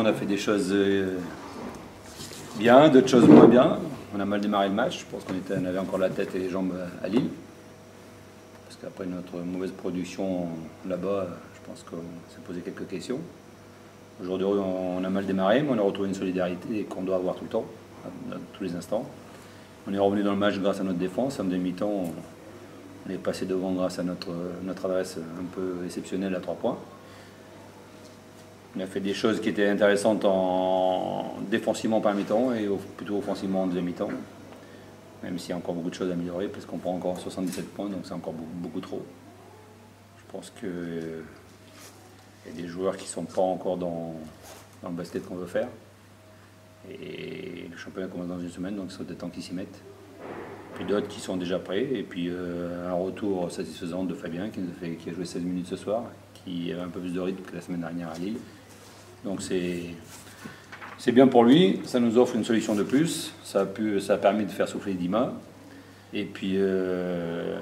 On a fait des choses bien, d'autres choses moins bien. On a mal démarré le match. Je pense qu'on avait encore la tête et les jambes à Lille. Parce qu'après notre mauvaise production là-bas, je pense qu'on s'est posé quelques questions. Aujourd'hui, on a mal démarré, mais on a retrouvé une solidarité qu'on doit avoir tout le temps, à tous les instants. On est revenu dans le match grâce à notre défense. En demi-temps, on est passé devant grâce à notre adresse un peu exceptionnelle à 3 points. On a fait des choses qui étaient intéressantes défensivement par mi-temps et plutôt offensivement en deuxième mi-temps. Même s'il y a encore beaucoup de choses à améliorer, parce qu'on prend encore 77 points, donc c'est encore beaucoup trop. Je pense qu'il y a des joueurs qui ne sont pas encore dans le basket qu'on veut faire. Et le championnat commence dans une semaine, donc il serait peut-être temps qu'ils s'y mettent. Puis d'autres qui sont déjà prêts. Et puis un retour satisfaisant de Fabien, qui a joué 16 minutes ce soir, qui avait un peu plus de rythme que la semaine dernière à Lille. Donc c'est bien pour lui, ça nous offre une solution de plus, ça a permis de faire souffler Dima. Et puis, il ne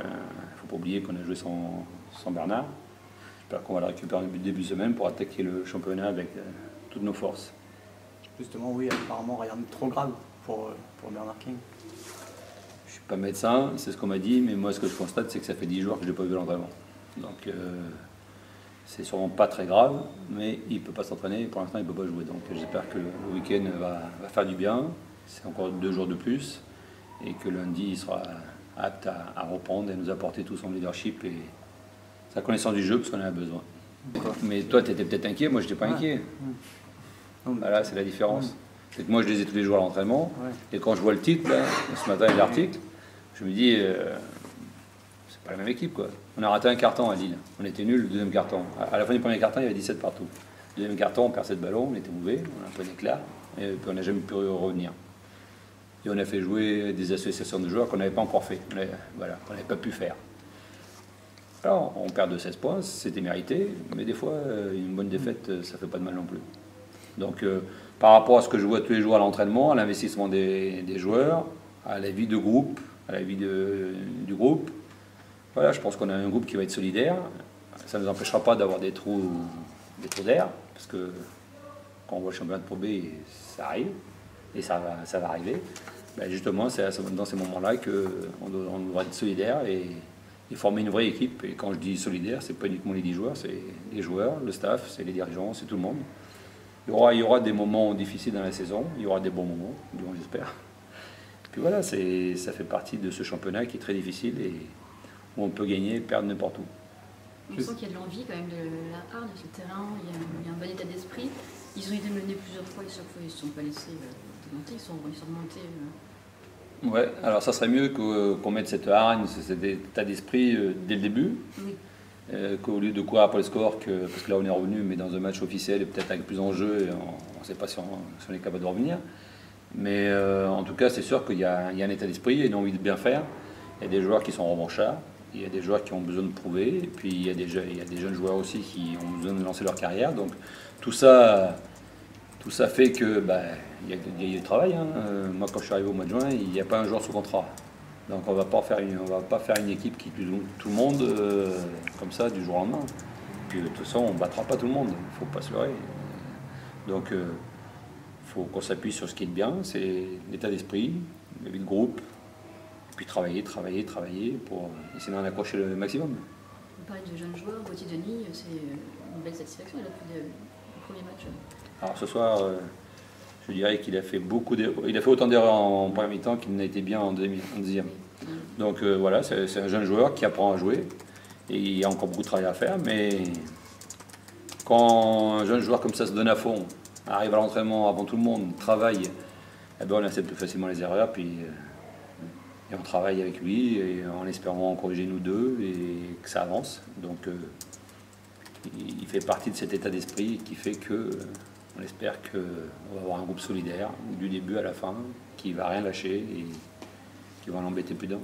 faut pas oublier qu'on a joué sans Bernard. J'espère qu'on va le récupérer au début de semaine pour attaquer le championnat avec toutes nos forces. Justement, oui, apparemment rien de trop grave pour Bernard King. Je ne suis pas médecin, c'est ce qu'on m'a dit, mais moi ce que je constate, c'est que ça fait 10 jours que je n'ai pas vu l'entraînement. Donc c'est sûrement pas très grave, mais il ne peut pas s'entraîner et pour l'instant il ne peut pas jouer. Donc j'espère que le week-end va faire du bien, c'est encore 2 jours de plus, et que lundi il sera apte à reprendre et nous apporter tout son leadership et sa connaissance du jeu, parce qu'on en a besoin. Mais toi tu étais peut-être inquiet, moi je n'étais pas inquiet. Voilà, c'est la différence. C'est que moi je les ai tous les jours à l'entraînement, et quand je vois le titre, là, ce matin et l'article, je me dis, c'est pas la même équipe quoi. On a raté un carton à Lille, on était nuls le deuxième carton. À la fin du premier carton, il y avait 17 partout. Le deuxième carton, on perçait de ballon, on était mauvais, on a un peu d'éclat, et puis on n'a jamais pu revenir. Et on a fait jouer des associations de joueurs qu'on n'avait pas encore fait, voilà, qu'on n'avait pas pu faire. Alors, on perd de 16 points, c'était mérité, mais des fois, une bonne défaite, ça fait pas de mal non plus. Donc, par rapport à ce que je vois tous les jours à l'entraînement, à l'investissement des joueurs, à la vie de groupe, à la vie du groupe, voilà, je pense qu'on a un groupe qui va être solidaire. Ça ne nous empêchera pas d'avoir des trous d'air, parce que quand on voit le championnat de Pro B, ça arrive, et ça va arriver. Ben justement, c'est dans ces moments-là qu'on doit être solidaire et former une vraie équipe. Et quand je dis solidaire, c'est pas uniquement les 10 joueurs, c'est les joueurs, le staff, c'est les dirigeants, c'est tout le monde. Il y aura des moments difficiles dans la saison, il y aura des bons moments, j'espère. Puis voilà, ça fait partie de ce championnat qui est très difficile et où on peut gagner et perdre n'importe où. On sent qu'il y a de l'envie quand même, de la hargne sur le terrain, il y a un bon état d'esprit. Ils ont été menés plusieurs fois et chaque fois ils ne se sont pas laissés démonter, ils sont remontés. Ouais, alors ça serait mieux qu'on mette cette hargne, cet état d'esprit dès le début. Oui. Qu'au lieu de courir après le score, parce que là on est revenu, mais dans un match officiel et peut-être avec plus d'enjeux, on ne sait pas si on est capable de revenir. Mais en tout cas, c'est sûr qu'il y a un état d'esprit et une envie de bien faire. Il y a des joueurs qui sont revanchards, il y a des joueurs qui ont besoin de prouver, et puis il y a des jeunes joueurs aussi qui ont besoin de lancer leur carrière. Donc tout ça fait que il y a du travail. Hein. Moi, quand je suis arrivé au mois de juin, il n'y a pas un joueur sous contrat. Donc on ne va pas faire une équipe qui tue tout le monde comme ça du jour au lendemain. Puis de toute façon, on ne battra pas tout le monde, il ne faut pas se leurrer. Donc il faut qu'on s'appuie sur ce qui est bien, c'est l'état d'esprit, la vie de groupe, et puis travailler pour essayer d'en accrocher le maximum. Vous parlez de jeunes joueurs, Gauthier Denis, c'est une belle satisfaction depuis le premier match. Alors ce soir, je dirais qu'il a fait il a fait autant d'erreurs en première mi-temps qu'il n'a été bien en deuxième. Donc voilà, c'est un jeune joueur qui apprend à jouer et il y a encore beaucoup de travail à faire, mais quand un jeune joueur comme ça se donne à fond, arrive à l'entraînement avant tout le monde, travaille, eh ben on accepte plus facilement les erreurs et on travaille avec lui et en espérant en corriger nous deux et que ça avance. Donc il fait partie de cet état d'esprit qui fait que on espère qu'on va avoir un groupe solidaire du début à la fin qui ne va rien lâcher et qui va l'embêter plus d'un.